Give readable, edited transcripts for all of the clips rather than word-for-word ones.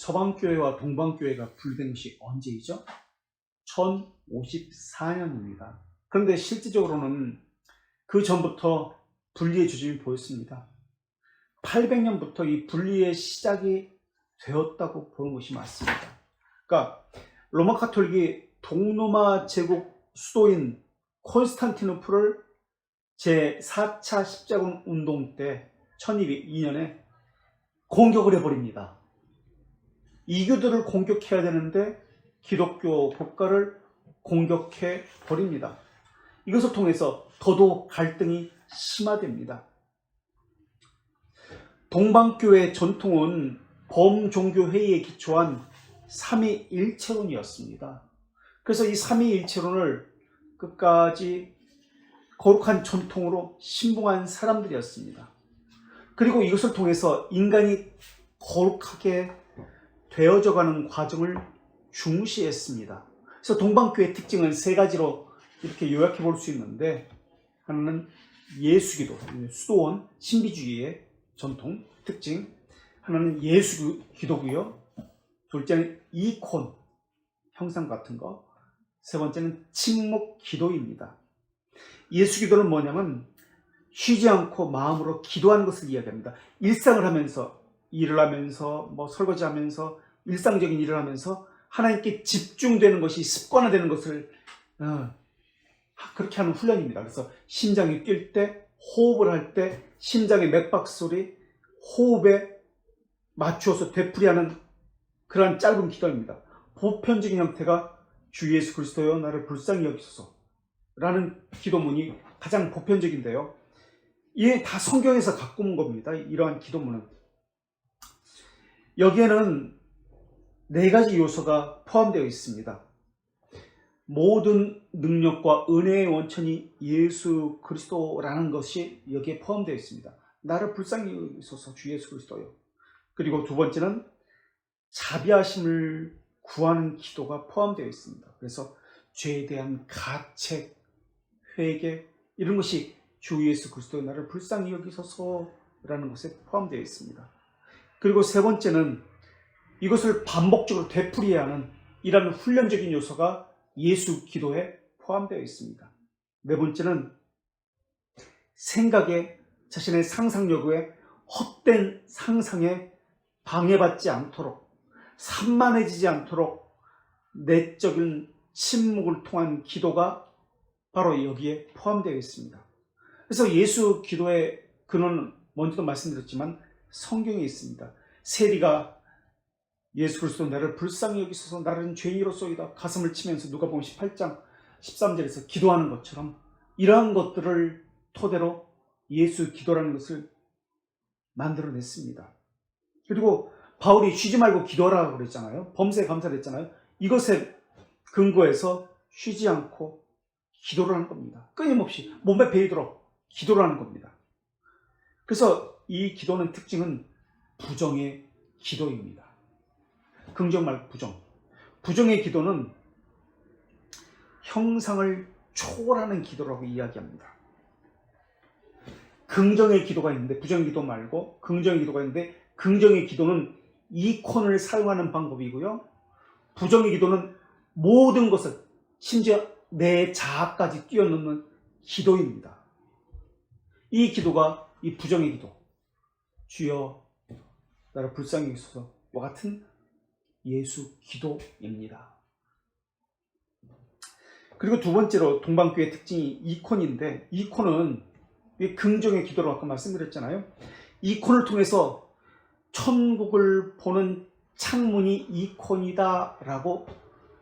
서방교회와 동방교회가 분리된 것이 언제이죠? 1054년입니다. 그런데 실질적으로는 그 전부터 분리의 조짐이 보였습니다. 800년부터 이 분리의 시작이 되었다고 보는 것이 맞습니다. 그러니까 로마 카톨릭이 동로마 제국 수도인 콘스탄티노플을 제4차 십자군 운동 때 1202년에 공격을 해버립니다. 이교도를 공격해야 되는데 기독교 국가를 공격해 버립니다. 이것을 통해서 더더욱 갈등이 심화됩니다. 동방교회의 전통은 범종교회의에 기초한 삼위일체론이었습니다. 그래서 이 삼위일체론을 끝까지 거룩한 전통으로 신봉한 사람들이었습니다. 그리고 이것을 통해서 인간이 거룩하게 되어져가는 과정을 중시했습니다. 그래서 동방교회의 특징은 세 가지로 이렇게 요약해 볼 수 있는데, 하나는 예수기도, 수도원 신비주의의 전통 특징, 하나는 예수기도고요. 둘째는 이콘 형상 같은 거, 세 번째는 침묵기도입니다. 예수기도는 뭐냐면 쉬지 않고 마음으로 기도하는 것을 이야기합니다. 일상을 하면서, 일을 하면서, 설거지하면서, 일상적인 일을 하면서 하나님께 집중되는 것이 습관화되는 것을 그렇게 하는 훈련입니다. 그래서 심장이 뛸 때, 호흡을 할 때 심장의 맥박 소리, 호흡에 맞추어서 되풀이하는 그러한 짧은 기도입니다. 보편적인 형태가 주 예수 그리스도여 나를 불쌍히 여기소서 라는 기도문이 가장 보편적인데요. 이게 다 성경에서 갖고 온 겁니다. 이러한 기도문은. 여기에는 네 가지 요소가 포함되어 있습니다. 모든 능력과 은혜의 원천이 예수 그리스도라는 것이 여기에 포함되어 있습니다. 나를 불쌍히 여기소서 주 예수 그리스도요. 그리고 두 번째는 자비하심을 구하는 기도가 포함되어 있습니다. 그래서 죄에 대한 가책, 회개 이런 것이 주 예수 그리스도의 나를 불쌍히 여기소서라는 것에 포함되어 있습니다. 그리고 세 번째는 이것을 반복적으로 되풀이해야 하는 이런 훈련적인 요소가 예수 기도에 포함되어 있습니다. 네 번째는 생각에, 자신의 상상력에 헛된 상상에 방해받지 않도록, 산만해지지 않도록 내적인 침묵을 통한 기도가 바로 여기에 포함되어 있습니다. 그래서 예수 기도의 근원은 먼저도 말씀드렸지만 성경에 있습니다. 세리가 예수 그리스도 나를 불쌍히 여기소서 나는 죄인이로소이다 가슴을 치면서 누가복음 18장 13절에서 기도하는 것처럼 이러한 것들을 토대로 예수 기도라는 것을 만들어냈습니다. 그리고 바울이 쉬지 말고 기도하라고 그랬잖아요. 범사에 감사를 했잖아요. 이것에 근거해서 쉬지 않고 기도를 하는 겁니다. 끊임없이 몸에 베이도록 기도를 하는 겁니다. 그래서 이 기도는 특징은 부정의 기도입니다. 긍정 말고 부정. 부정의 기도는 형상을 초월하는 기도라고 이야기합니다. 긍정의 기도가 있는데 부정의 기도 말고 긍정의 기도가 있는데, 긍정의 기도는 이콘을 사용하는 방법이고요. 부정의 기도는 모든 것을, 심지어 내 자아까지 뛰어넘는 기도입니다. 이 기도가 이 부정의 기도, 주여 나를 불쌍히 여기소서와 같은 예수 기도입니다. 그리고 두 번째로 동방교회 특징이 이콘인데, 이콘은 긍정의 기도로 아까 말씀드렸잖아요. 이콘을 통해서 천국을 보는 창문이 이콘이다라고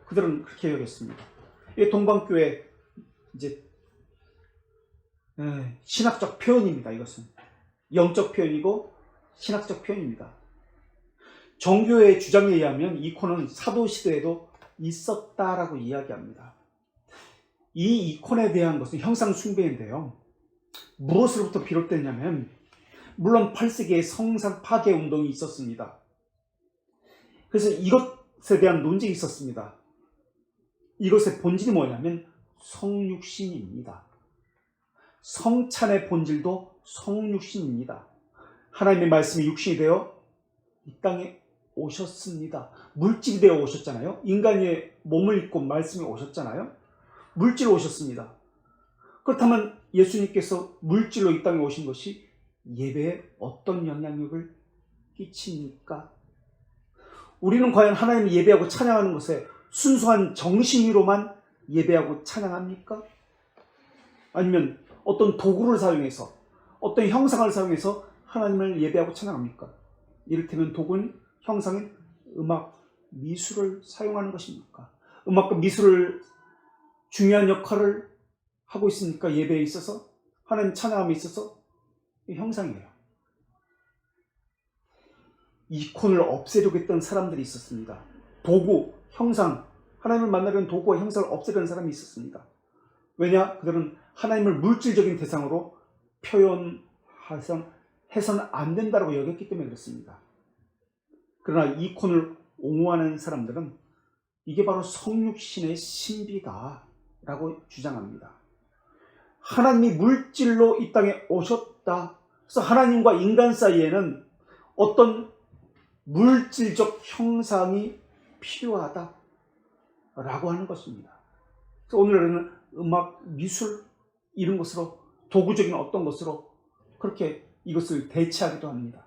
그들은 그렇게 여겼습니다. 동방교회 이제 신학적 표현입니다. 이것은 영적 표현이고 신학적 표현입니다. 정교의 주장에 의하면 이콘은 사도시대에도 있었다라고 이야기합니다. 이 이콘에 대한 것은 형상 숭배인데요. 무엇으로부터 비롯됐냐면, 물론 8세기에 성상 파괴 운동이 있었습니다. 그래서 이것에 대한 논쟁이 있었습니다. 이것의 본질이 뭐냐면 성육신입니다. 성찬의 본질도 성육신입니다. 하나님의 말씀이 육신이 되어 이 땅에 오셨습니다. 물질이 되어 오셨잖아요. 인간의 몸을 입고 말씀이 오셨잖아요. 물질로 오셨습니다. 그렇다면 예수님께서 물질로 이 땅에 오신 것이 예배에 어떤 영향력을 끼칩니까? 우리는 과연 하나님을 예배하고 찬양하는 것에 순수한 정신으로만 예배하고 찬양합니까? 아니면 어떤 도구를 사용해서, 어떤 형상을 사용해서 하나님을 예배하고 찬양합니까? 이를테면 도구는 형상인 음악, 미술을 사용하는 것입니까? 음악과 미술을 중요한 역할을 하고 있으니까 예배에 있어서, 하나님 찬양함에 있어서 형상이에요. 이콘을 없애려고 했던 사람들이 있었습니다. 도구, 형상, 하나님을 만나려는 도구와 형상을 없애려는 사람이 있었습니다. 왜냐? 그들은 하나님을 물질적인 대상으로 표현해서는 안 된다고 여겼기 때문에 그렇습니다. 그러나 이콘을 옹호하는 사람들은 이게 바로 성육신의 신비다 라고 주장합니다. 하나님이 물질로 이 땅에 오셨다. 그래서 하나님과 인간 사이에는 어떤 물질적 형상이 필요하다 라고 하는 것입니다. 그래서 오늘은 음악, 미술 이런 것으로, 도구적인 어떤 것으로 그렇게 이것을 대체하기도 합니다.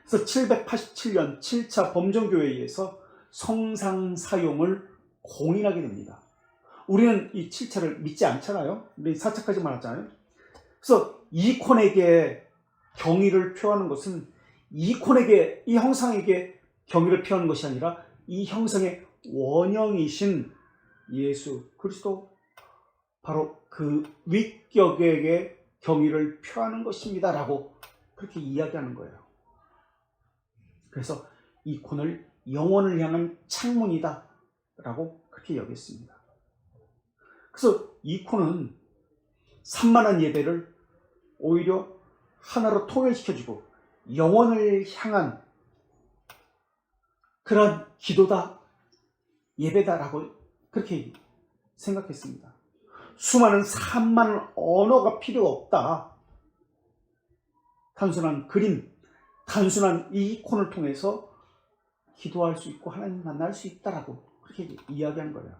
그래서 787년 7차 범정교회에 의해서 성상 사용을 공인하게 됩니다. 우리는 이 7차를 믿지 않잖아요. 우리 4차까지만 하잖아요. 그래서 이콘에게 경의를 표하는 것은 이콘에게, 이 형상에게 경의를 표하는 것이 아니라 이 형상의 원형이신 예수 그리스도, 바로 그 위격에게 경의를 표하는 것입니다 라고 그렇게 이야기하는 거예요. 그래서 이콘을 영혼을 향한 창문이다 라고 그렇게 여겼습니다. 그래서 이콘은 산만한 예배를 오히려 하나로 통일시켜주고 영혼을 향한 그런 기도다, 예배다라고 그렇게 생각했습니다. 수많은 산만한 언어가 필요 없다. 단순한 그림, 단순한 이 이콘을 통해서 기도할 수 있고 하나님 만날 수 있다라고 그렇게 이야기한 거예요.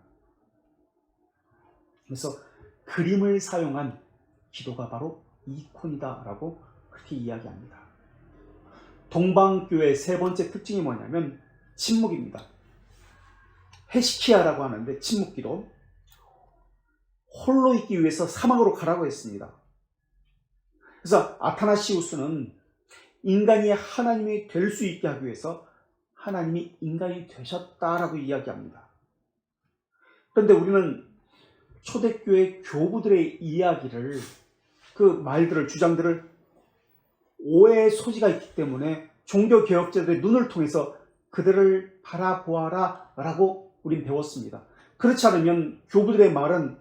그래서 그림을 사용한 기도가 바로 이콘이다라고 그렇게 이야기합니다. 동방교회의 세 번째 특징이 뭐냐면 침묵입니다. 헤시키야라고 하는데 침묵기도, 홀로 있기 위해서 사막으로 가라고 했습니다. 그래서 아타나시우스는 인간이 하나님이 될 수 있게 하기 위해서 하나님이 인간이 되셨다라고 이야기합니다. 그런데 우리는 초대교회 교부들의 이야기를, 그 말들을, 주장들을 오해의 소지가 있기 때문에 종교개혁자들의 눈을 통해서 그들을 바라보아라 라고 우린 배웠습니다. 그렇지 않으면 교부들의 말은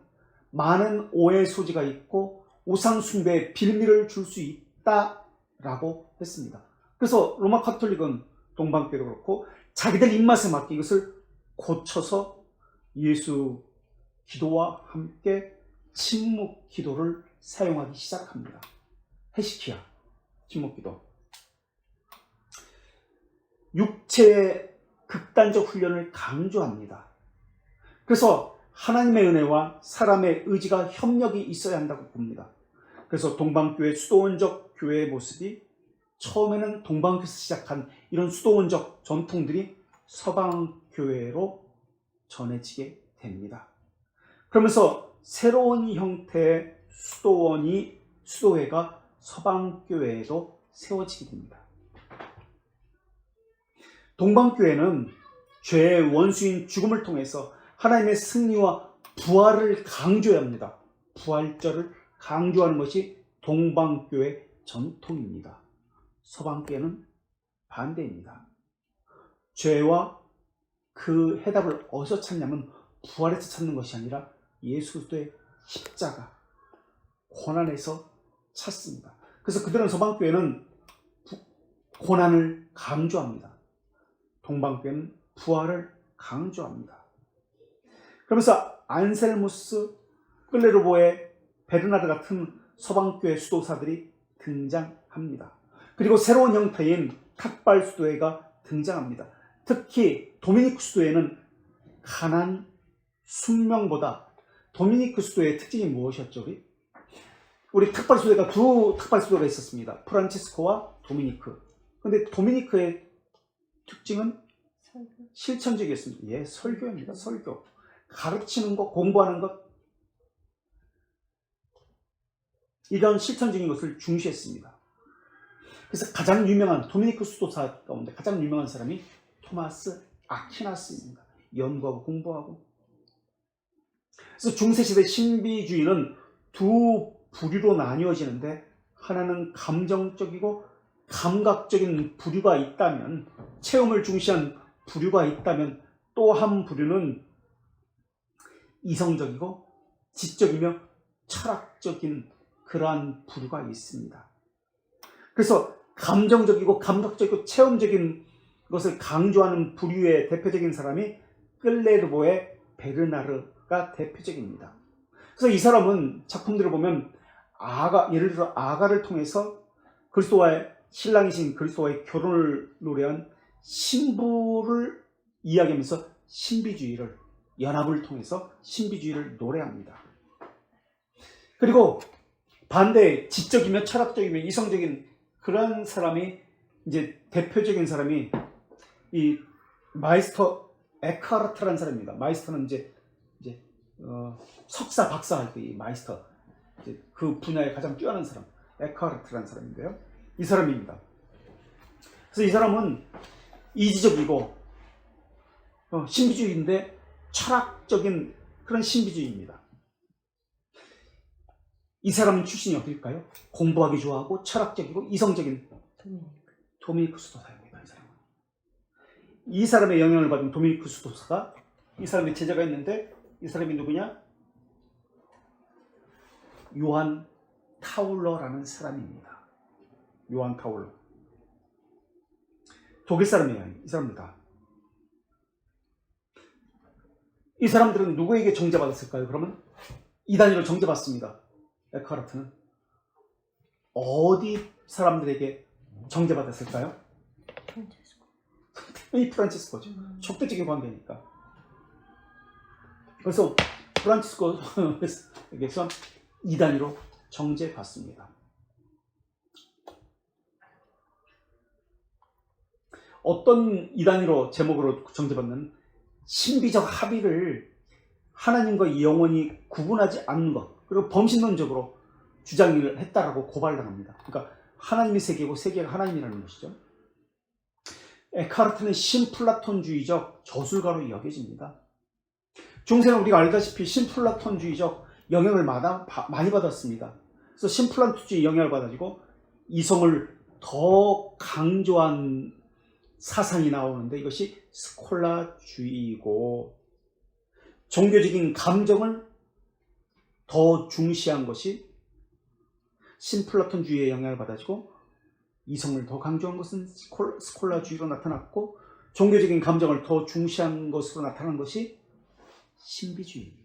많은 오해의 소지가 있고 우상숭배에 빌미를 줄 수 있다라고 했습니다. 그래서 로마 카톨릭은, 동방교회도 그렇고 자기들 입맛에 맞게 이것을 고쳐서 예수 기도와 함께 침묵 기도를 사용하기 시작합니다. 헤시키야, 침묵 기도. 육체의 극단적 훈련을 강조합니다. 그래서 하나님의 은혜와 사람의 의지가 협력이 있어야 한다고 봅니다. 그래서 동방교회 수도원적 교회의 모습이 처음에는 동방교회에서 시작한 이런 수도원적 전통들이 서방교회로 전해지게 됩니다. 그러면서 새로운 형태의 수도회가 서방교회에도 세워지게 됩니다. 동방교회는 죄의 원수인 죽음을 통해서 하나님의 승리와 부활을 강조해야 합니다. 부활절을 강조하는 것이 동방교회 전통입니다. 서방교회는 반대입니다. 죄와 그 해답을 어디서 찾냐면 부활에서 찾는 것이 아니라 예수 그리스도의 십자가, 고난에서 찾습니다. 그래서 그들은, 서방교회는 고난을 강조합니다. 동방교회는 부활을 강조합니다. 그러면서 안셀무스, 클레르보의 베르나르 같은 서방교회 수도사들이 등장합니다. 그리고 새로운 형태인 탁발 수도회가 등장합니다. 특히 도미니크 수도에는 가난, 순명보다 도미니크 수도의 특징이 무엇이었죠? 우리 특발 수도가 두 특발 수도가 있었습니다. 프란치스코와 도미니크. 근데 도미니크의 특징은 실천적이었습니다. 예, 설교입니다. 설교. 가르치는 것, 공부하는 것, 이런 실천적인 것을 중시했습니다. 그래서 가장 유명한 도미니크 수도사 가운데 가장 유명한 사람이 토마스 아퀴나스입니다. 연구하고 공부하고. 그래서 중세시대 신비주의는 두 부류로 나뉘어지는데, 하나는 감정적이고 감각적인 부류가 있다면, 체험을 중시한 부류가 있다면, 또 한 부류는 이성적이고 지적이며 철학적인 그러한 부류가 있습니다. 그래서 감정적이고 감각적이고 체험적인 것을 강조하는 부류의 대표적인 사람이 끌레르보의 베르나르가 대표적입니다. 그래서 이 사람은 작품들을 보면 예를 들어 아가를 통해서 그리스도와의 신랑이신 그리스도와의 결혼을 노래한 신부를 이야기하면서 신비주의를, 연합을 통해서 신비주의를 노래합니다. 그리고 반대 지적이며 철학적이며 이성적인 그런 사람이, 이제 대표적인 사람이 이 마이스터 에크하르트라는 사람입니다. 마이스터는 이제 석사 박사 할 때 이 마이스터, 이제 그 분야에 가장 뛰어난 사람, 에크하르트라는 사람인데요. 이 사람입니다. 그래서 이 사람은 이지적이고 신비주의인데 철학적인 그런 신비주의입니다. 이 사람은 출신이 어딜까요? 공부하기 좋아하고 철학적이고 이성적인 도미니크 수도사입니다. 이 사람의 영향을 받은 도미니크 수도사가, 이 사람의 제자가 있는데, 이 사람이 누구냐? 요한 타울러라는 사람입니다. 요한 타울러. 독일 사람이에요. 이 사람들 다. 이 사람들은 누구에게 정죄받았을까요? 그러면 이단위로 정죄받습니다. 에크하르트는 어디 사람들에게 정죄받았을까요? 이 프란치스코죠. 촉대적인 관계니까. 그래서 프란치스코에게서 이단위로 정죄받습니다. 어떤 이단위로 제목으로 정죄받는, 신비적 합의를 하나님과 영원히 구분하지 않는 것, 그리고 범신론적으로 주장을 했다라고 고발당합니다. 그러니까 하나님이 세계고 세계가 하나님이라는 것이죠. 에크하르트는 신플라톤주의적 저술가로 여겨집니다. 중세는 우리가 알다시피 신플라톤주의적 영향을 많이 받았습니다. 그래서 신플라톤주의 영향을 받아가지고 이성을 더 강조한 사상이 나오는데, 이것이 스콜라주의이고, 종교적인 감정을 더 중시한 것이 신플라톤주의의 영향을 받아지고, 이성을 더 강조한 것은 스콜라주의로 나타났고, 종교적인 감정을 더 중시한 것으로 나타난 것이 신비주의입니다.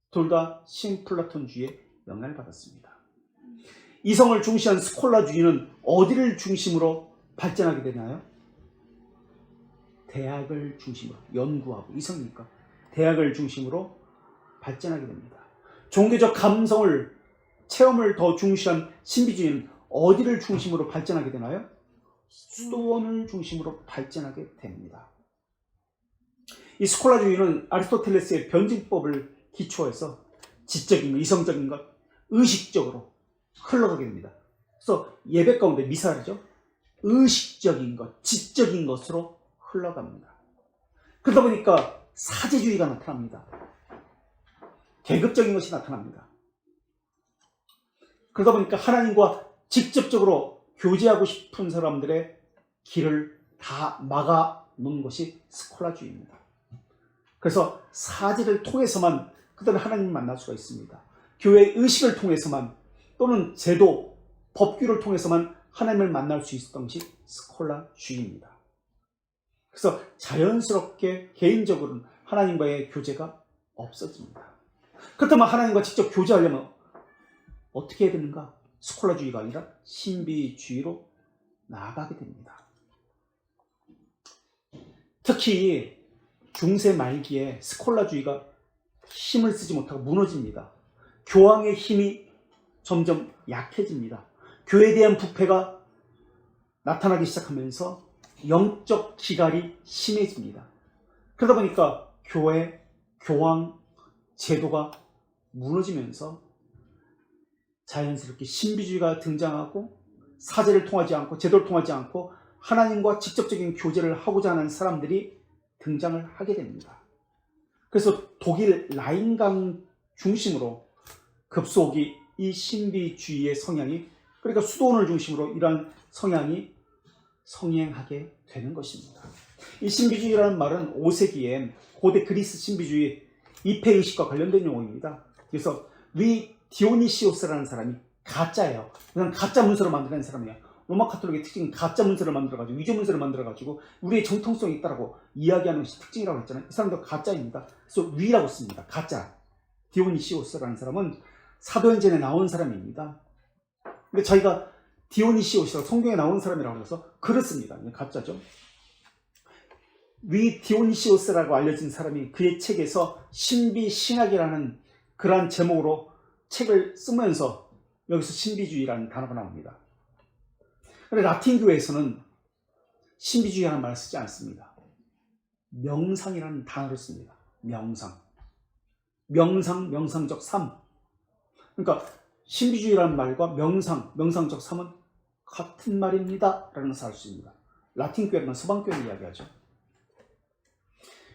둘 다 신플라톤주의의 영향을 받았습니다. 이성을 중시한 스콜라주의는 어디를 중심으로 발전하게 되나요? 대학을 중심으로, 연구하고 이성이니까 대학을 중심으로 발전하게 됩니다. 종교적 감성을, 체험을 더 중시한 신비주의는 어디를 중심으로 발전하게 되나요? 수도원을 중심으로 발전하게 됩니다. 이 스콜라주의는 아리스토텔레스의 변증법을 기초해서 지적인 것, 이성적인 것, 의식적으로 흘러가게 됩니다. 그래서 예배 가운데 미사르죠. 의식적인 것, 지적인 것으로 흘러갑니다. 그러다 보니까 사제주의가 나타납니다. 계급적인 것이 나타납니다. 그러다 보니까 하나님과 직접적으로 교제하고 싶은 사람들의 길을 다 막아놓은 것이 스콜라주의입니다. 그래서 사제를 통해서만 그들은 하나님을 만날 수가 있습니다. 교회 의식을 통해서만, 또는 제도, 법규를 통해서만 하나님을 만날 수 있었던 것이 스콜라주의입니다. 그래서 자연스럽게 개인적으로는 하나님과의 교제가 없어집니다. 그렇다면 하나님과 직접 교제하려면 어떻게 해야 되는가? 스콜라주의가 아니라 신비주의로 나아가게 됩니다. 특히 중세 말기에 스콜라주의가 힘을 쓰지 못하고 무너집니다. 교황의 힘이 점점 약해집니다. 교회에 대한 부패가 나타나기 시작하면서 영적 기갈이 심해집니다. 그러다 보니까 교회, 교황 제도가 무너지면서 자연스럽게 신비주의가 등장하고 사제를 통하지 않고 제도를 통하지 않고 하나님과 직접적인 교제를 하고자 하는 사람들이 등장을 하게 됩니다. 그래서 독일 라인강 중심으로 급속히 이 신비주의의 성향이, 그러니까 수도원을 중심으로 이러한 성향이 성행하게 되는 것입니다. 이 신비주의라는 말은 5세기에 고대 그리스 신비주의 입회의식과 관련된 용어입니다. 그래서 디오니시오스라는 사람이 가짜예요. 그냥 가짜 문서를 만드는 사람이에요. 로마 카톨릭의 특징은 가짜 문서를 만들어가지고 위조 문서를 만들어가지고 우리의 정통성이 있다라고 이야기하는 것이 특징이라고 했잖아요. 이 사람도 가짜입니다. 그래서 위라고 씁니다. 가짜. 디오니시오스라는 사람은 사도행전에 나온 사람입니다. 근데 저희가 디오니시오스라고 성경에 나오는 사람이라고 해서 그렇습니다. 가짜죠. 디오니시오스라고 알려진 사람이 그의 책에서 신비신학이라는 그러한 제목으로 책을 쓰면서 여기서 신비주의라는 단어가 나옵니다. 그런데 라틴 교회에서는 신비주의라는 말을 쓰지 않습니다. 명상이라는 단어를 씁니다. 명상. 명상적 삶. 그러니까 신비주의라는 말과 명상적 삶은 같은 말입니다 라는 것을 알 수 있습니다. 라틴 교회는 서방 교회를 이야기하죠.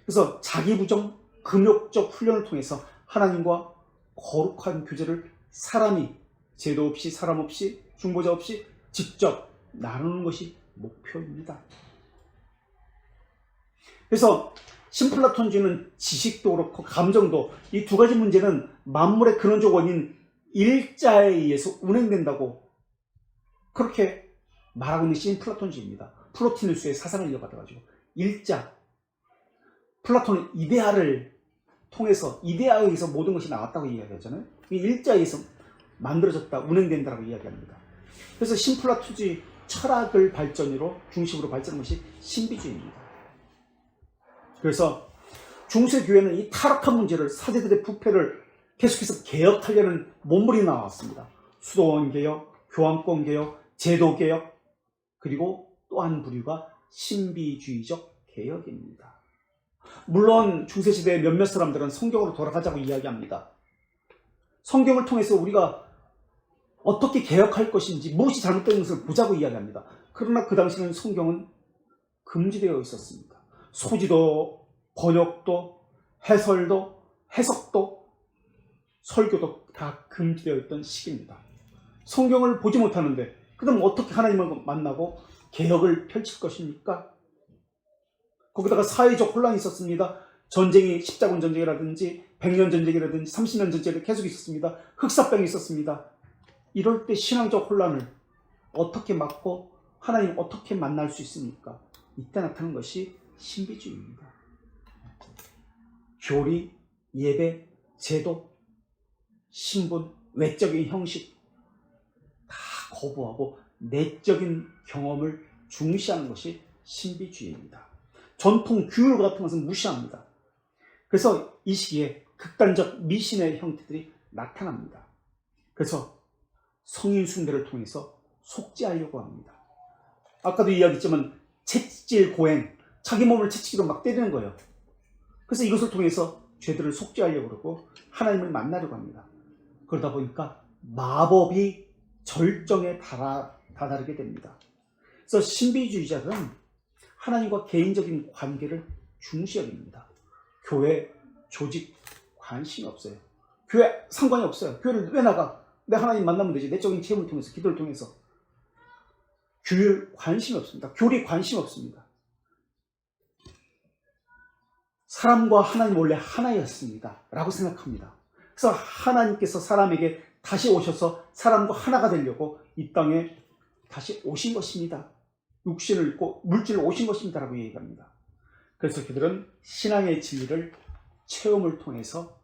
그래서 자기부정, 금욕적 훈련을 통해서 하나님과 거룩한 교제를 사람이 제도 없이 사람 없이 중보자 없이 직접 나누는 것이 목표입니다. 그래서 신플라톤주의는 지식도 그렇고 감정도, 이 두 가지 문제는 만물의 근원적 원인 일자에 의해서 운행된다고 그렇게 말하고 있는 신플라톤주의입니다. 플로티누스의 사상을 이어받아가지고 일자, 플라톤은 이데아를 통해서 이데아에 의해서 모든 것이 나왔다고 이야기하잖아요. 이 일자에 의해서 만들어졌다, 운행된다라고 이야기합니다. 그래서 신플라톤주의 철학을 중심으로 발전한 것이 신비주의입니다. 그래서 중세교회는 이 타락한 문제를, 사제들의 부패를 계속해서 개혁하려는 몸부림이 나왔습니다. 수도원 개혁, 교황권 개혁, 제도 개혁, 그리고 또 한 부류가 신비주의적 개혁입니다. 물론 중세시대의 몇몇 사람들은 성경으로 돌아가자고 이야기합니다. 성경을 통해서 우리가 어떻게 개혁할 것인지, 무엇이 잘못된 것을 보자고 이야기합니다. 그러나 그 당시에는 성경은 금지되어 있었습니다. 소지도, 번역도, 해설도, 해석도, 설교도 다 금지되어 있던 시기입니다. 성경을 보지 못하는데 그럼 어떻게 하나님을 만나고 개혁을 펼칠 것입니까? 거기다가 사회적 혼란이 있었습니다. 전쟁이, 십자군 전쟁이라든지 100년 전쟁이라든지 30년 전쟁이 계속 있었습니다. 흑사병이 있었습니다. 이럴 때 신앙적 혼란을 어떻게 막고 하나님 어떻게 만날 수 있습니까? 이때 나타나는 것이 신비주의입니다. 교리, 예배, 제도, 신분, 외적인 형식 다 거부하고 내적인 경험을 중시하는 것이 신비주의입니다. 전통 규율 같은 것은 무시합니다. 그래서 이 시기에 극단적 미신의 형태들이 나타납니다. 그래서 성인 숭배를 통해서 속죄하려고 합니다. 아까도 이야기했지만 채찍질 고행, 자기 몸을 채찍으로 막 때리는 거예요. 그래서 이것을 통해서 죄들을 속죄하려고 그러고 하나님을 만나려고 합니다. 그러다 보니까 마법이 절정에 다다르게 됩니다. 그래서 신비주의자들은 하나님과 개인적인 관계를 중시 여깁니다. 교회, 조직 관심이 없어요. 교회 상관이 없어요. 교회를 왜 나가? 내 하나님 만나면 되지. 내적인 체험을 통해서, 기도를 통해서. 규율 관심이 없습니다. 교리 관심 없습니다. 사람과 하나님 원래 하나였습니다 라고 생각합니다. 그래서 하나님께서 사람에게 다시 오셔서 사람과 하나가 되려고 이 땅에 다시 오신 것입니다. 육신을 입고 물질로 오신 것입니다 라고 얘기합니다. 그래서 그들은 신앙의 진리를 체험을 통해서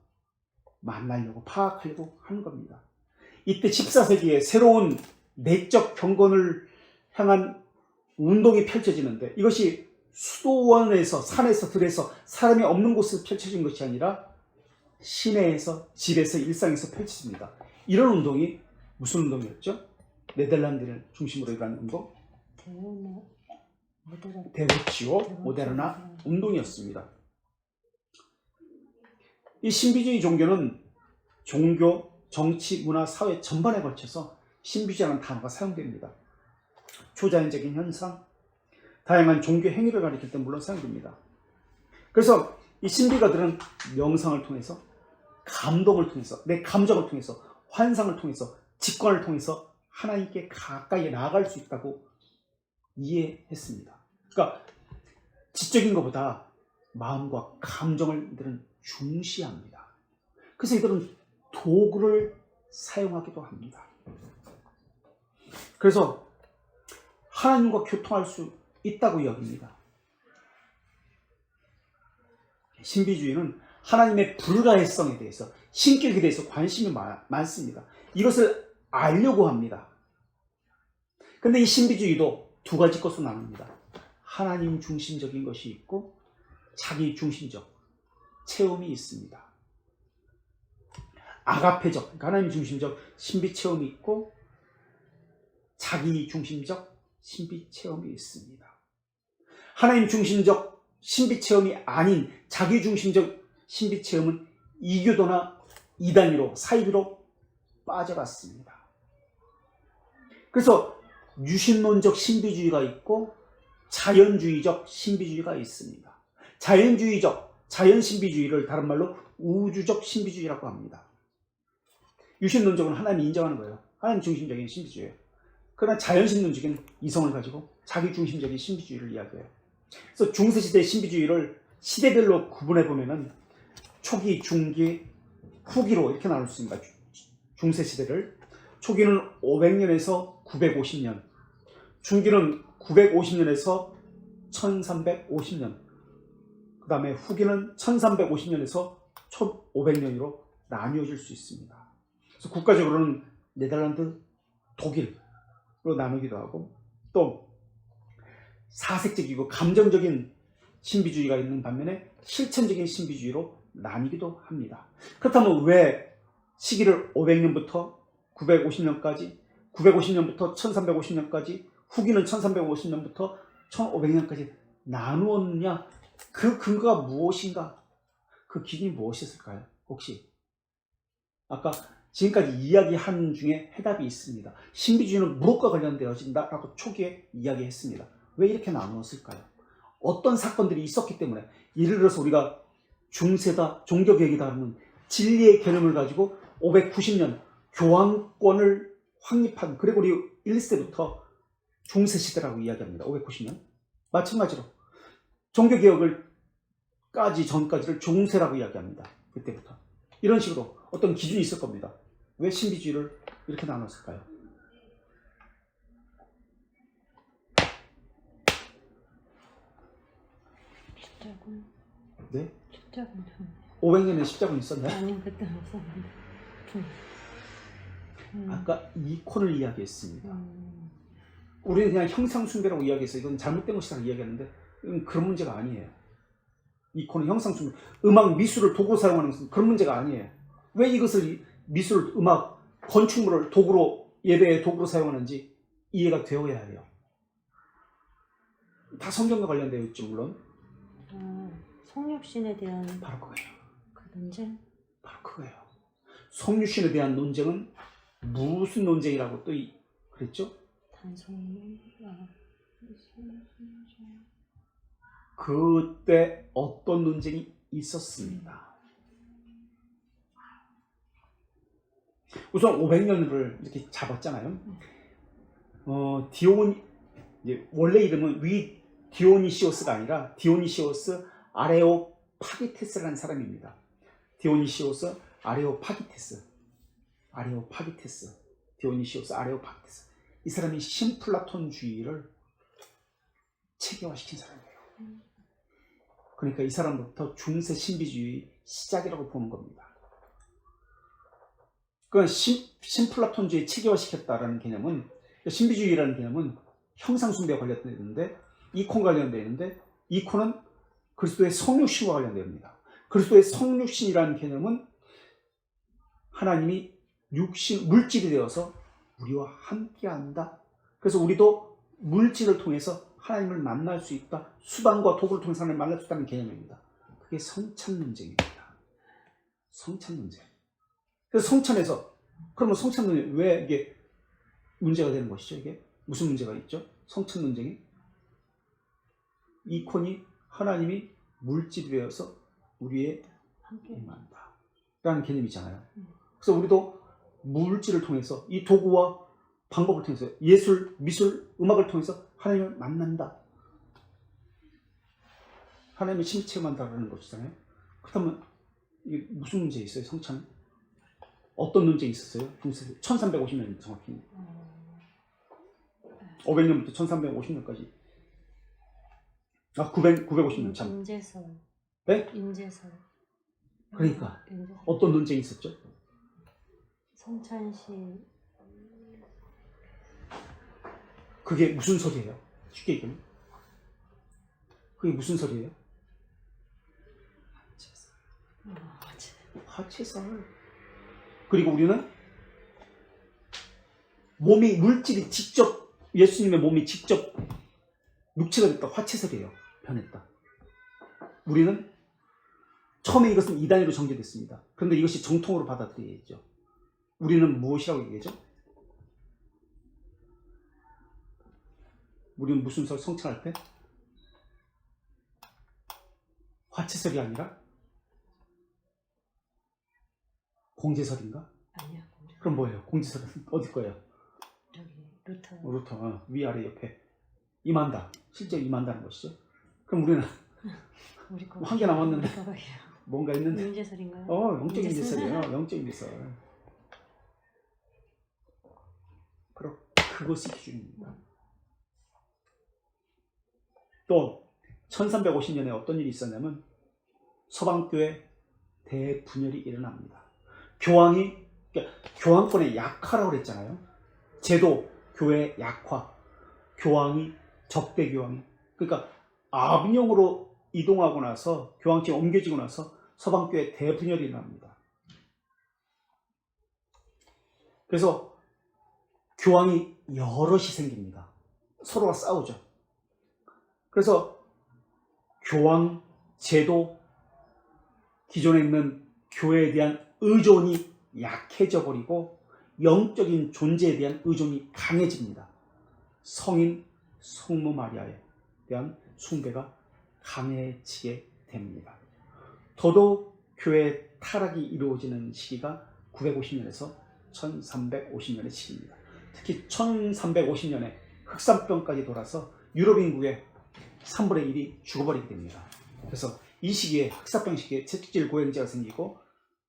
만나려고, 파악하려고 하는 겁니다. 이때 14세기에 새로운 내적 경건을 향한 운동이 펼쳐지는데, 이것이 수도원에서 산에서 들에서 사람이 없는 곳에서 펼쳐진 것이 아니라 시내에서 집에서 일상에서 펼쳐집니다. 이런 운동이 무슨 운동이었죠? 네덜란드를 중심으로 일어난 운동? 데보치오 모데르나 운동이었습니다. 이 신비주의 종교는 종교, 정치, 문화, 사회 전반에 걸쳐서 신비주의라는 단어가 사용됩니다. 초자연적인 현상, 다양한 종교 행위를 가리킬 때 물론 사용됩니다. 그래서 이 신비가들은 명상을 통해서, 감동을 통해서, 내 감정을 통해서, 환상을 통해서, 직관을 통해서 하나님께 가까이 나아갈 수 있다고 이해했습니다. 그러니까 지적인 것보다 마음과 감정을 이들은 중시합니다. 그래서 이들은 도구를 사용하기도 합니다. 그래서 하나님과 교통할 수 있다고 여깁니다. 신비주의는 하나님의 불가해성에 대해서, 신격에 대해서 관심이 많습니다. 이것을 알려고 합니다. 근데 이 신비주의도 두 가지 것으로 나눕니다. 하나님 중심적인 것이 있고 자기 중심적 체험이 있습니다. 아가페적, 그러니까 하나님 중심적 신비 체험이 있고 자기 중심적 신비 체험이 있습니다. 하나님 중심적 신비 체험이 아닌 자기 중심적 신비 체험은 이교도나 이단위로, 사이비로 빠져갔습니다. 그래서 유신론적 신비주의가 있고 자연주의적 신비주의가 있습니다. 자연 신비주의를 다른 말로 우주적 신비주의라고 합니다. 유신론적은 하나님이 인정하는 거예요. 하나님 중심적인 신비주의예요. 그러나 자연신론적인 이성을 가지고 자기 중심적인 신비주의를 이야기해요. 그래서 중세시대 신비주의를 시대별로 구분해 보면은 초기, 중기, 후기로 이렇게 나눌 수 있습니다. 중세시대를 초기는 500년에서 950년, 중기는 950년에서 1350년, 그 다음에 후기는 1350년에서 1500년으로 나뉘어질 수 있습니다. 그래서 국가적으로는 네덜란드, 독일로 나누기도 하고, 또 사색적이고 감정적인 신비주의가 있는 반면에 실천적인 신비주의로 나뉘기도 합니다. 그렇다면 왜 시기를 500년부터 950년까지, 950년부터 1350년까지, 후기는 1350년부터 1500년까지 나누었느냐? 그 근거가 무엇인가? 그 기준이 무엇이었을까요? 혹시 아까 지금까지 이야기한 중에 해답이 있습니다. 신비주의는 무엇과 관련되어진다라고 초기에 이야기했습니다. 왜 이렇게 나누었을까요? 어떤 사건들이 있었기 때문에. 예를 들어서 우리가 중세다, 종교개혁이다 하는 진리의 개념을 가지고 590년 교황권을 확립한 그레고리 1세부터 중세시대라고 이야기합니다. 590년. 마찬가지로 종교개혁을 전까지를 중세라고 이야기합니다. 그때부터. 이런 식으로 어떤 기준이 있을 겁니다. 왜 신비주의를 이렇게 나눴을까요? 십자군. 네? 십자군. 500년에 십자군 있었나요? 아니요, 그때 없었는데. 아까 이콘을 이야기했습니다. 우리는 그냥 형상숭배라고 이야기해서 이건 잘못된 것이라고 이야기하는데 이건 그런 문제가 아니에요. 이콘은 형상숭배, 음악, 미술을 도구로 사용하는 것은 그런 문제가 아니에요. 왜 이것을 미술, 음악, 건축물을 도구로, 예배의 도구로 사용하는지 이해가 되어야 해요. 다 성경과 관련되어 있죠, 물론. 성육신에 대한 바로 그거예요. 그 논쟁? 바로 그거예요. 성육신에 대한 논쟁은 무슨 논쟁이라고 또 그랬죠? 그때 어떤 논쟁이 있었습니다. 우선 500년을 이렇게 잡았잖아요. 원래 이름은 디오니시오스가 아니라 디오니시오스 아레오파기테스라는 사람입니다. 디오니시오스 아레오파기테스. 디오니시오스 아레오파기테스. 이 사람이 신플라톤주의를 체계화시킨 사람이에요. 그러니까 이 사람부터 중세 신비주의 시작이라고 보는 겁니다. 그 신플라톤주의 체계화시켰다라는 개념은, 신비주의라는 개념은 형상숭배와 관련되어 있는데, 이콘 관련되어 있는데, 이코는 그리스도의 성육신과 관련됩니다. 그리스도의 성육신이라는 개념은 하나님이 육신, 물질이 되어서 우리와 함께한다. 그래서 우리도 물질을 통해서 하나님을 만날 수 있다. 수단과 도구를 통해서 하나님을 만날 수 있다는 개념입니다. 그게 성찬 논쟁입니다. 성찬 논쟁. 그래서 성찬에서, 그러면 성찬 논쟁 왜 이게 문제가 되는 것이죠? 이게 무슨 문제가 있죠? 성찬 논쟁이 이콘이 하나님이 물질이 되어서 우리의 함께한다 라는 개념이잖아요. 그래서 우리도 물질을 통해서 이 도구와 방법을 통해서 예술, 미술, 음악을 통해서 하나님을 만난다. 하나님을 침체만다라는 것이잖아요. 그렇다면 이게 무슨 문제 있어요? 성찬? 어떤 논쟁이 있었어요? 1350년 정확히. 500년부터 1350년까지. 950년 참. 인제설. 네? 인제설. 그러니까 인제설. 어떤 논쟁이 있었죠? 성찬시. 그게 무슨 소리예요? 쉽게 얘기하면 그게 무슨 소리예요? 화채설. 그리고 우리는 몸이 물질이 직접 예수님의 몸이 직접 육체가 됐다. 화채설이에요. 변했다. 우리는 처음에 이것은 이단위로 정제됐습니다. 그런데 이것이 정통으로 받아들여야죠. 우리는 무엇이라고 얘기하죠? 우리는 무슨 설 성찬할 때? 화채설이 아니라 공제설인가? 아니야. 그럼 뭐예요? 공제설은 어디 거예요? 저기 루터. 루터 위아래 옆에 임한다. 실제 임한다는 것이죠. 그럼 우리는 우리 거 한 개 남았는데 우리 거예요. 뭔가 있는데. 인제설인가요? 영적인 인제설. 미설이에요. 영적인 미설. 바로 그것이 기준입니다. 또 1350년에 어떤 일이 있었냐면 서방교회 대분열이 일어납니다. 교황이 교황권의 약화라고 그랬잖아요. 제도, 교회 약화, 교황이 적대 교황이. 그러니까 아비뇽으로 이동하고 나서 교황청이 옮겨지고 나서 서방교회 대분열이 일어납니다. 그래서 교황이 여럿이 생깁니다. 서로가 싸우죠. 그래서 교황, 제도, 기존에 있는 교회에 대한 의존이 약해져 버리고 영적인 존재에 대한 의존이 강해집니다. 성인 성모 마리아에 대한 숭배가 강해지게 됩니다. 더더욱 교회의 타락이 이루어지는 시기가 950년에서 1350년의 시기입니다. 특히 1350년에 흑산병까지 돌아서 유럽 인구의 3분의 1이 죽어버리게 됩니다. 그래서 이 시기에 흑사병 시기에 채찍질 고행자가 생기고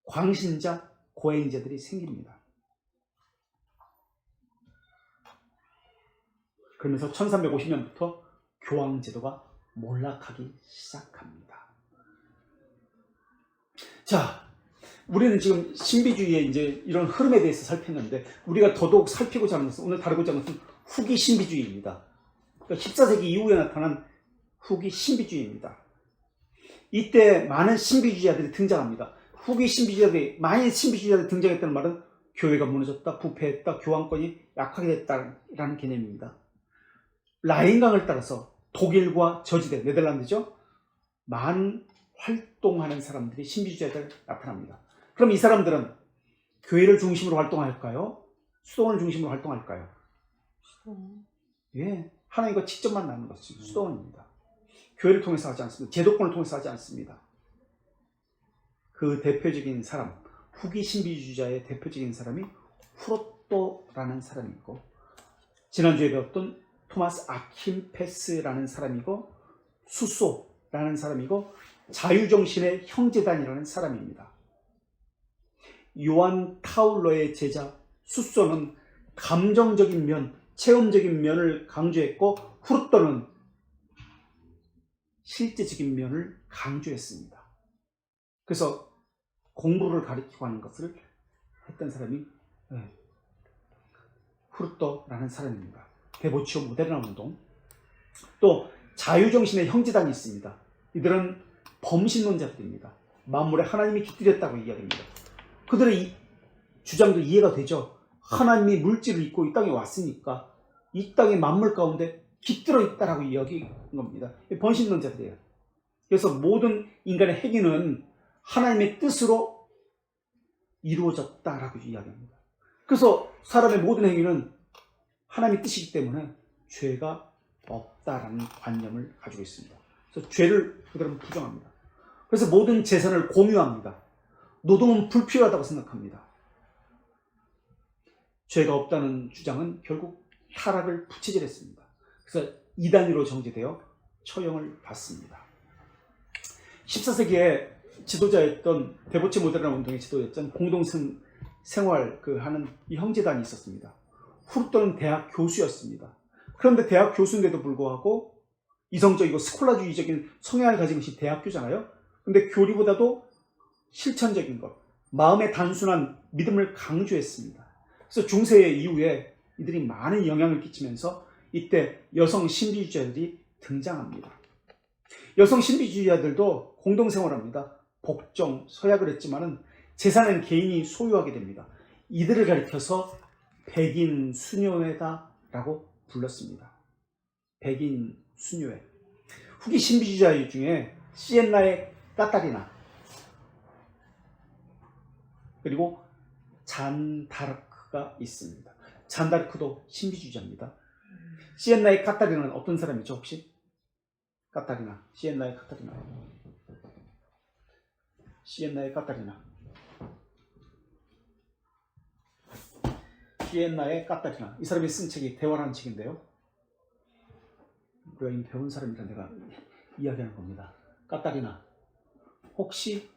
광신자 고행자들이 생깁니다. 그러면서 1350년부터 교황 제도가 몰락하기 시작합니다. 자, 우리는 지금 신비주의의 이제 이런 흐름에 대해서 살폈는데 우리가 더더욱 살피고자 하는 것은 오늘 다루고자 하는 것은 후기 신비주의입니다. 그러니까 14세기 이후에 나타난 후기 신비주의입니다. 이때 많은 신비주의자들이 등장합니다. 후기 신비주의자들이 많은 신비주의자들이 등장했다는 말은 교회가 무너졌다, 부패했다, 교황권이 약하게 됐다라는 개념입니다. 라인강을 따라서 독일과 저지대, 네덜란드죠. 많은 활동하는 사람들이 신비주의자들 나타납니다. 그럼 이 사람들은 교회를 중심으로 활동할까요? 수도원을 중심으로 활동할까요? 예, 하나님과 직접 만나는 것이 수도원입니다. 교회를 통해서 하지 않습니다. 제도권을 통해서 하지 않습니다. 그 대표적인 사람, 후기 신비주의자의 대표적인 사람이 후로또라는 사람이고 지난주에 배웠던 토마스 아킨페스라는 사람이고 수소라는 사람이고 자유정신의 형제단이라는 사람입니다. 요한 타울러의 제자 수소는 감정적인 면, 체험적인 면을 강조했고 후르또는 실제적인 면을 강조했습니다. 그래서 공부를 가리키고 하는 것을 했던 사람이 후르또라는 사람입니다. 데보치오 모데르나 운동. 또 자유정신의 형제단이 있습니다. 이들은 범신론자들입니다. 만물에 하나님이 깃들였다고 이야기합니다. 그들의 이 주장도 이해가 되죠. 하나님이 물질을 입고 이 땅에 왔으니까 이 땅의 만물 가운데 깃들어 있다라고 이야기한 겁니다. 범신론자들이에요. 그래서 모든 인간의 행위는 하나님의 뜻으로 이루어졌다라고 이야기합니다. 그래서 사람의 모든 행위는 하나님의 뜻이기 때문에 죄가 없다라는 관념을 가지고 있습니다. 그래서 죄를 그들은 부정합니다. 그래서 모든 재산을 공유합니다. 노동은 불필요하다고 생각합니다. 죄가 없다는 주장은 결국 타락을 부채질했습니다. 그래서 이단위로 정죄되어 처형을 받습니다. 14세기에 지도자였던 데보체 모데르나 운동의 지도였던 공동생 생활 하는 이 형제단이 있었습니다. 후르토는 대학 교수였습니다. 그런데 대학 교수인데도 불구하고 이성적이고 스콜라주의적인 성향을 가진 것이 대학교잖아요. 근데 교리보다도 실천적인 것, 마음의 단순한 믿음을 강조했습니다. 그래서 중세 이후에 이들이 많은 영향을 끼치면서 이때 여성 신비주의자들이 등장합니다. 여성 신비주의자들도 공동생활합니다. 복종, 서약을 했지만은 재산은 개인이 소유하게 됩니다. 이들을 가리켜서 백인 수녀회다라고 불렀습니다. 백인 수녀회. 후기 신비주의자 중에 시엔나의 까타리나 그리고 잔다르크가 있습니다. 잔다르크도 신비주의자입니다. 시엔나의 까타리나는 어떤 사람이죠 혹시? 까타리나, 시엔나의 까타리나. 시엔나의 까타리나. 시엔나의 까타리나. 이 사람이 쓴 책이 대화라는 책인데요. 우리가 이미 배운 사람이라 내가 이야기하는 겁니다. 까타리나. 혹시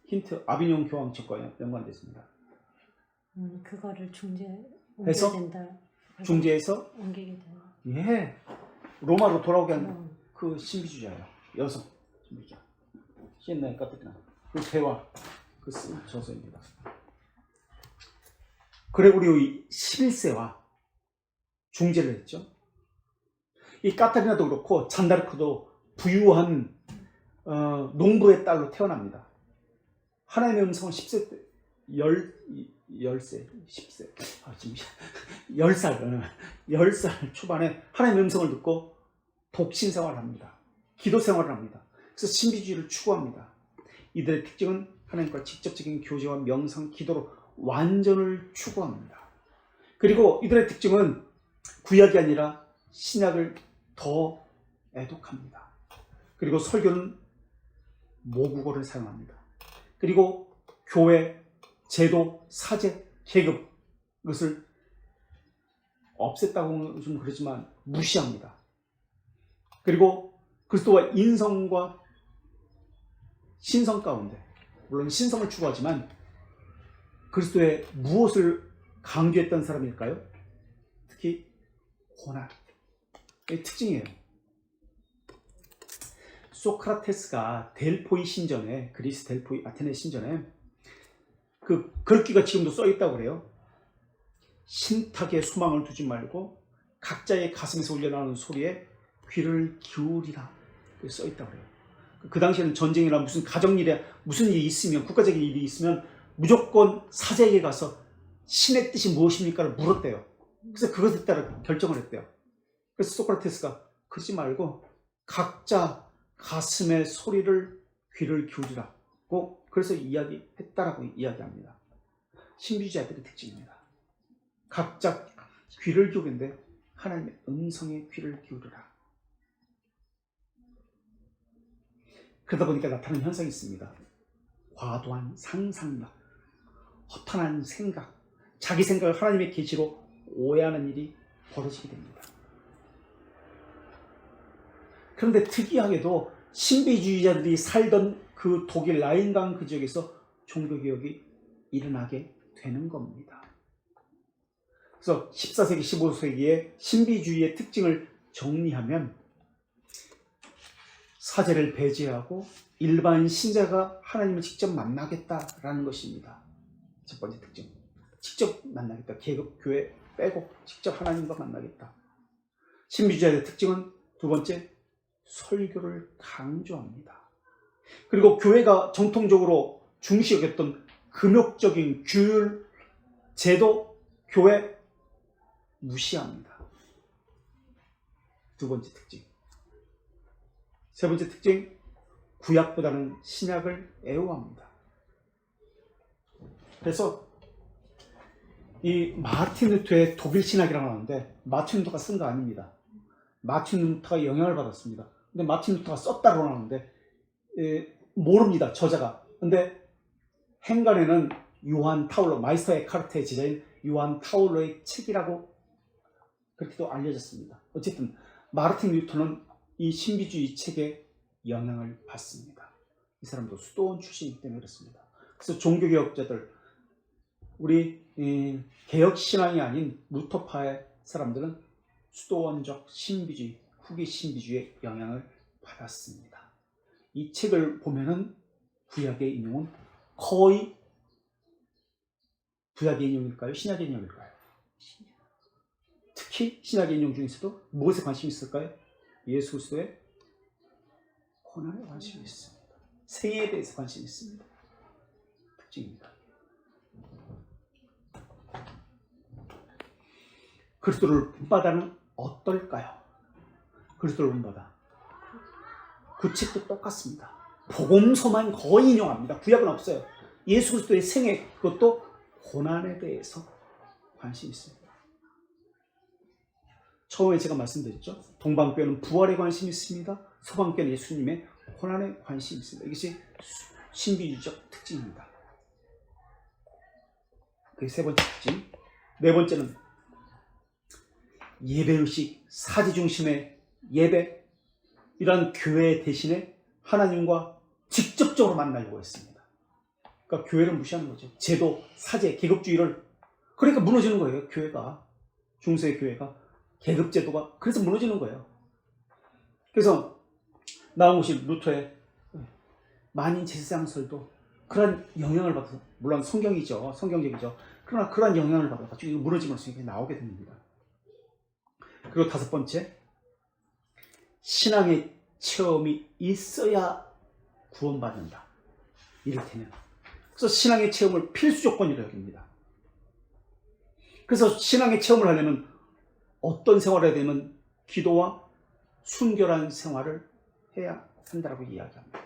힌트, 아비뇽 교황청과 연관됐습니다. 그거를 해서? 옮겨야 된다. 중재에서? 옮기게 된다. 예. 로마로 돌아오게 한 그 신비주의자예요. 여성 신비주의자. 시엔나의 까타리나. 그 대화, 그 쓴 저서입니다. 그레고리오 11세와 중재를 했죠. 이 까타리나도 그렇고 잔다르크도 부유한 농부의 딸로 태어납니다. 하나님의 음성은 10세 때, 10세, 10세, 지금 10살 초반에 하나님의 음성을 듣고 독신 생활을 합니다. 기도 생활을 합니다. 그래서 신비주의를 추구합니다. 이들의 특징은 하나님과 직접적인 교제와 명상, 기도로 완전을 추구합니다. 그리고 이들의 특징은 구약이 아니라 신약을 더 애독합니다. 그리고 설교는 모국어를 사용합니다. 그리고 교회, 제도, 사제, 계급 이것을 없앴다고 좀 그러지만 무시합니다. 그리고 그리스도와 인성과 신성 가운데 물론 신성을 추구하지만 그리스도의 무엇을 강조했던 사람일까요? 특히 고난의 특징이에요. 소크라테스가 델포이 신전에, 그리스 델포이 아테네 신전에 그 글귀가 지금도 써 있다고 그래요. 신탁에 소망을 두지 말고 각자의 가슴에서 울려나오는 소리에 귀를 기울이라 써 있다고 그래요. 그 당시에는 전쟁이나 무슨 가정일에 무슨 일이 있으면, 국가적인 일이 있으면 무조건 사제에게 가서 신의 뜻이 무엇입니까를 물었대요. 그래서 그것에 따라 결정을 했대요. 그래서 소크라테스가 그러지 말고 각자 가슴의 소리를 귀를 기울이라고 그래서 이야기했다라고 이야기합니다. 신비주의자들의 특징입니다. 각자 귀를 기울이는데 하나님의 음성에 귀를 기울여라. 그러다 보니까 나타나는 현상이 있습니다. 과도한 상상력, 허탄한 생각, 자기 생각을 하나님의 계시로 오해하는 일이 벌어지게 됩니다. 그런데 특이하게도 신비주의자들이 살던 그 독일 라인강 그 지역에서 종교개혁이 일어나게 되는 겁니다. 그래서 14세기, 15세기의 신비주의의 특징을 정리하면 사제를 배제하고 일반 신자가 하나님을 직접 만나겠다라는 것입니다. 첫 번째 특징. 직접 만나겠다. 계급, 교회 빼고 직접 하나님과 만나겠다. 신비주의의 특징은 두 번째, 설교를 강조합니다. 그리고 교회가 정통적으로 중시 여겼던 금욕적인 규율, 제도, 교회 무시합니다. 두 번째 특징. 세 번째 특징, 구약보다는 신약을 애호합니다. 그래서 이 마틴 루터의 독일 신학이라고 하는데 마틴 루터가 쓴 거 아닙니다. 마틴 루터가 영향을 받았습니다. 근데 마틴 루터가 썼다고 하는데 모릅니다, 저자가. 근데 행간에는 요한 타울러, 마이스터 에카르트의 제자인 요한 타울러의 책이라고 그렇게도 알려졌습니다. 어쨌든 마르틴 루터는 이 신비주의 책에 영향을 받습니다. 이 사람도 수도원 출신이기 때문에 그렇습니다. 그래서 종교개혁자들, 우리 개혁신앙이 아닌 루터파의 사람들은 수도원적 신비주의, 후기 신비주의의 영향을 받았습니다. 이 책을 보면은 구약의 인용은 거의 구약의 인용일까요? 신약의 인용일까요? 특히 신약의 인용 중에서도 무엇에 관심이 있을까요? 예수 그리스도의 고난에 관심이 있습니다. 생애에 대해서 관심이 있습니다. 특징입니다. 그리스도를 본받아는 어떨까요? 그리스도를 본받아. 그 책도 똑같습니다. 복음서만 거의 인용합니다. 구약은 없어요. 예수 그리스도의 생애, 그것도 고난에 대해서 관심이 있습니다. 처음에 제가 말씀드렸죠. 동방교회는 부활에 관심이 있습니다. 서방교회는 예수님의 고난에 관심이 있습니다. 이것이 신비주의적 특징입니다. 그게 세 번째 특징. 네 번째는 예배의식, 사지 중심의 예배, 이런 교회 대신에 하나님과 직접적으로 만나려고 했습니다. 그러니까 교회를 무시하는 거죠. 제도, 사제, 계급주의를. 그러니까 무너지는 거예요, 교회가. 중세의 교회가. 계급제도가. 그래서 무너지는 거예요. 그래서 나온 것이 루터의 만인 제사장설도 그런 영향을 받아서, 물론 성경이죠. 성경적이죠. 그러나 그런 영향을 받아가지고 무너지면서 이렇게 나오게 됩니다. 그리고 다섯 번째, 신앙의 체험이 있어야 구원받는다. 이를테면. 그래서 신앙의 체험을 필수 조건이라고 합니다. 그래서 신앙의 체험을 하려면 어떤 생활을 해야 되면 기도와 순결한 생활을 해야 한다고 이야기합니다.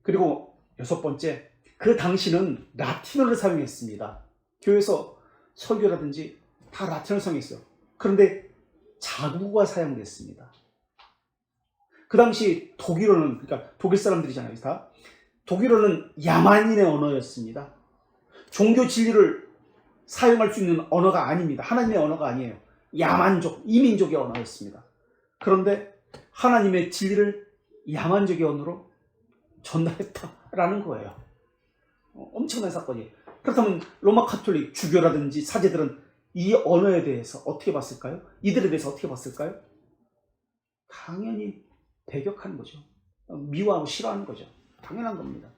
그리고 여섯 번째, 그 당시는 라틴어를 사용했습니다. 교회에서 설교라든지 다 라틴어를 사용했어요. 그런데 자국어가 사용됐습니다. 그 당시 독일어는, 그러니까 독일 사람들이잖아요, 다. 독일어는 야만인의 언어였습니다. 종교 진리를 사용할 수 있는 언어가 아닙니다. 하나님의 언어가 아니에요. 야만족, 이민족의 언어였습니다. 그런데 하나님의 진리를 야만족의 언어로 전달했다라는 거예요. 엄청난 사건이에요. 그렇다면 로마 카톨릭, 주교라든지 사제들은 이 언어에 대해서 어떻게 봤을까요? 이들에 대해서 어떻게 봤을까요? 당연히 배격하는 거죠. 미워하고 싫어하는 거죠. 당연한 겁니다.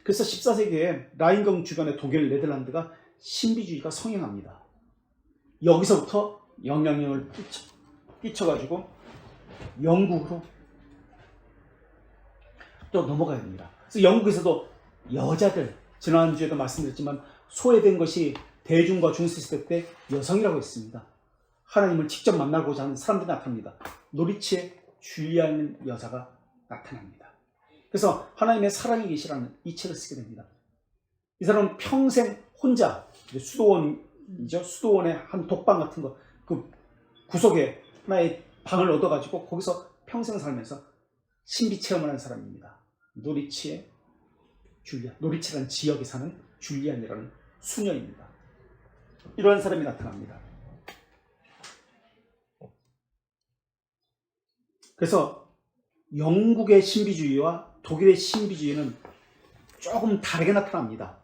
그래서 14세기에 라인강 주변의 독일, 네덜란드가 신비주의가 성행합니다. 여기서부터 영향력을 끼쳐가지고 영국으로 또 넘어가야 됩니다. 그래서 영국에서도 여자들, 지난주에도 말씀드렸지만 소외된 것이 대중과 중세시대 때 여성이라고 했습니다. 하나님을 직접 만나고자 하는 사람들이 나타납니다. 노리치의 줄리안 여자가 나타납니다. 그래서 하나님의 사랑이 계시라는 이 책을 쓰게 됩니다. 이 사람은 평생 혼자, 수도원이죠. 수도원의 한 독방 같은 거, 그 구석에 하나의 방을 얻어가지고 거기서 평생 살면서 신비 체험을 하는 사람입니다. 노리치의 줄리안, 노리치라는 지역에 사는 줄리안이라는 수녀입니다. 이러한 사람이 나타납니다. 그래서 영국의 신비주의와 독일의 신비주의는 조금 다르게 나타납니다.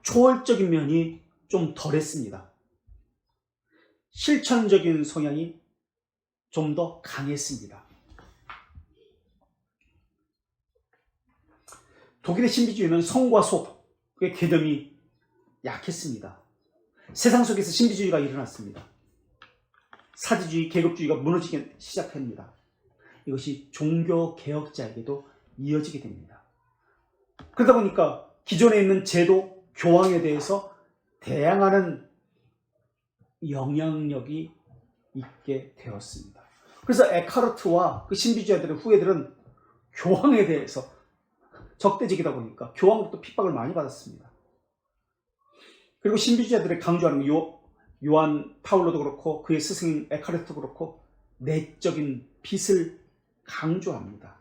초월적인 면이 좀 덜했습니다. 실천적인 성향이 좀 더 강했습니다. 독일의 신비주의는 성과 속의 개념이 약했습니다. 세상 속에서 신비주의가 일어났습니다. 사제주의, 계급주의가 무너지기 시작합니다. 이것이 종교개혁자에게도 이어지게 됩니다. 그러다 보니까 기존에 있는 제도, 교황에 대해서 대항하는 영향력이 있게 되었습니다. 그래서 에카르트와 그 신비주의자들의 후예들은 교황에 대해서 적대적이다 보니까 교황부터 핍박을 많이 받았습니다. 그리고 신비주의자들이 강조하는 요한 파울로도 그렇고 그의 스승인 에카르트도 그렇고 내적인 빛을 강조합니다.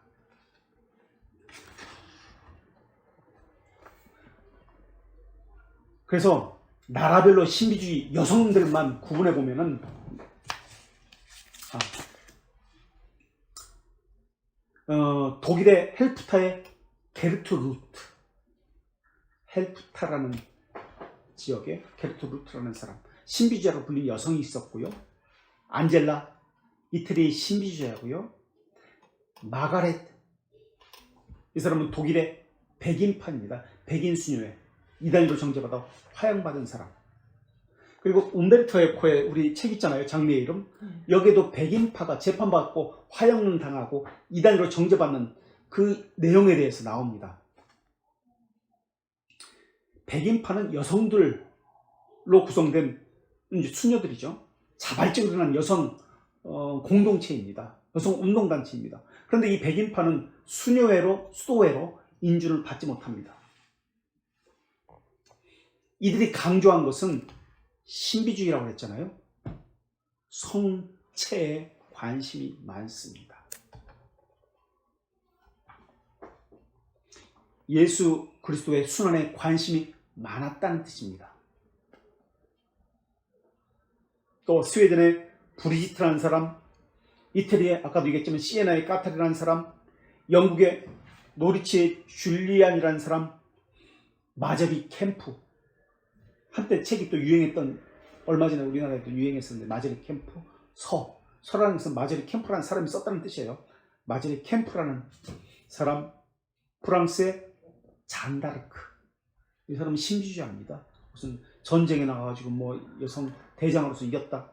그래서 나라별로 신비주의 여성들만 구분해 보면은 독일의 헬프타의 게르트 루트, 헬프타라는 지역에 게르트 루트라는 사람, 신비주의자로 불린 여성이 있었고요. 안젤라, 이태리의 신비주의자고요. 마가렛, 이 사람은 독일의 백인파입니다. 백인 수녀회, 이단위로 정죄받아 화형받은 사람. 그리고 움베르토 에코의 우리 책 있잖아요. 장미의 이름. 여기에도 백인파가 재판받고 화형을 당하고 이단위로 정죄받는 그 내용에 대해서 나옵니다. 백인파는 여성들로 구성된 이제 수녀들이죠. 자발적으로 일어난 여성 공동체입니다. 여성 운동단체입니다. 그런데 이 백인파는 수녀회로, 수도회로 인준을 받지 못합니다. 이들이 강조한 것은 신비주의라고 했잖아요. 성체에 관심이 많습니다. 예수 그리스도의 순환에 관심이 많았다는 뜻입니다. 또 스웨덴의 브리지트라는 사람, 이태리의 아까도 얘기했지만 시에나의 까타리라는 사람, 영국의 노리치의 줄리안이라는 사람, 마저리 캠프, 한때 책이 또 유행했던, 얼마 전에 우리나라에도 유행했었는데, 마저리 캠프, 서라는 것은 마저리 캠프라는 사람이 썼다는 뜻이에요. 마저리 캠프라는 사람, 프랑스의 잔다르크, 이 사람은 신비주의자입니다. 무슨 전쟁에 나가가지고 뭐 여성 대장으로서 이겼다,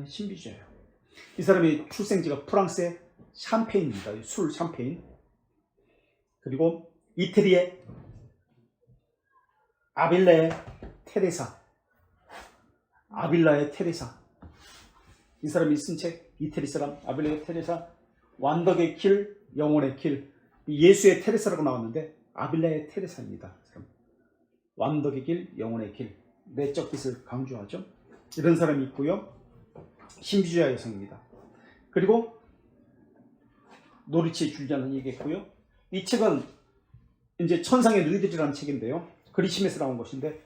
신비주의예요. 이 사람의 출생지가 프랑스의 샴페인입니다. 술 샴페인. 그리고 이태리의 아빌라의 테레사. 이 사람이 쓴 책, 이태리 사람 아빌라의 테레사, 완덕의 길, 영혼의 길. 예수의 테레사라고 나왔는데 아빌라의 테레사입니다. 완덕의 길, 영혼의 길, 내적 빛을 강조하죠. 이런 사람이 있고요. 신비주의 여성입니다. 그리고 노리치의 줄리안은 얘기했고요. 이 책은 이제 천상의 누이들이라는 책인데요. 그리심에서 나온 것인데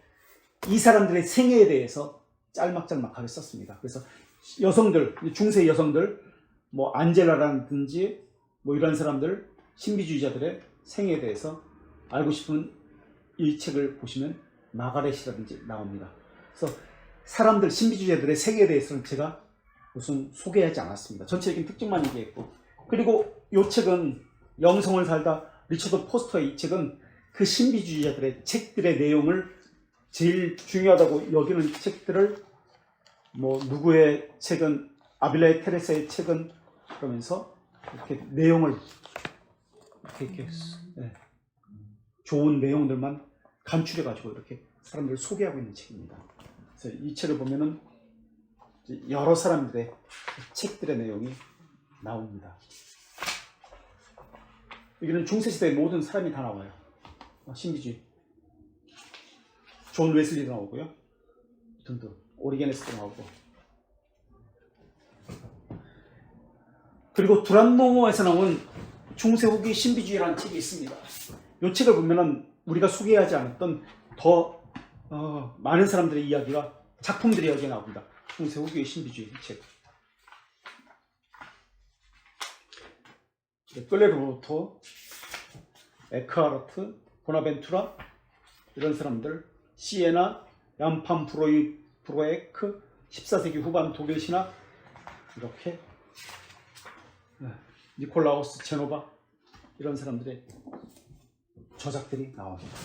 이 사람들의 생애에 대해서 짤막짤막하게 썼습니다. 그래서 여성들, 중세 여성들, 뭐 안젤라라든지 뭐 이런 사람들, 신비주의자들의 생애에 대해서 알고 싶은 이 책을 보시면 마가렛이라든지 나옵니다. 그래서 사람들, 신비주의자들의 생애에 대해서는 제가 무슨 소개하지 않았습니다. 전체적인 특징만 얘기했고, 그리고 이 책은 영성을 살다 리처드 포스터의 이 책은 그 신비주의자들의 책들의 내용을 제일 중요하다고 여기는 책들을 뭐 누구의 책은 아빌라의 테레사의 책은 그러면서 이렇게 내용을 이렇게 좋은 내용들만 간추려 가지고 이렇게 사람들을 소개하고 있는 책입니다. 그래서 이 책을 보면은 여러 사람들의 책들의 내용이 나옵니다. 여기는 중세시대의 모든 사람이 다 나와요. 신비주의. 존 웨슬리도 나오고요. 등등. 오리게네스도 나오고. 그리고 두란노에서 나온 중세 후기 신비주의라는 책이 있습니다. 이 책을 보면은 우리가 소개하지 않았던 더 많은 사람들의 이야기가, 작품들이 여기에 나옵니다. 중세 후기의 신비주의 책. 클레르부터, 에크하르트, 보나벤투라 이런 사람들, 시에나, 얀판 브로에크, 14세기 후반 독일 신학, 이렇게 니콜라우스 제노바 이런 사람들의 저작들이 나옵니다.